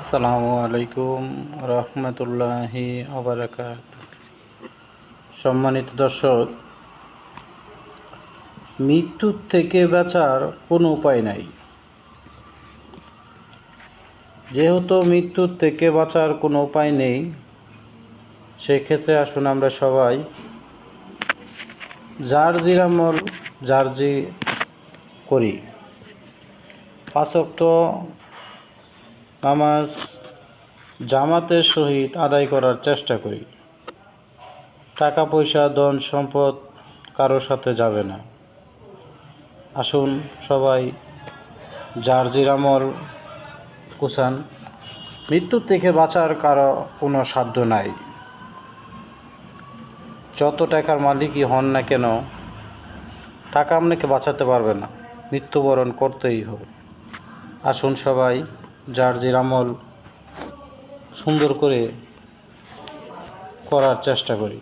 আসসালামু আলাইকুম রহমতুল্লাহি ওবারাকাতুহু। সম্মানিত দর্শক, মৃত্যুর থেকে বাঁচার কোনো উপায় নাই। যেহেতু মৃত্যুর থেকে বাঁচার কোনো উপায় নেই, সেক্ষেত্রে আসুন আমরা সবাই জারজিরামল জারজি করি। 5 ওয়াক্ত নামাজ জামাতের সহিত আদায় করার চেষ্টা করি। টাকা পয়সা ধন সম্পদ কারোর সাথে যাবে না। আসুন সবাই জারজিরামল কুসান। মৃত্যুর থেকে বাঁচার কারো কোনো সাধ্য নাই। যত টাকার মালিকই হন না কেন, টাকা আপনাকে বাঁচাতে পারবে না, মৃত্যুবরণ করতেই হবে। আসুন সবাই জারজিরামল সুন্দর করে করার চেষ্টা করি।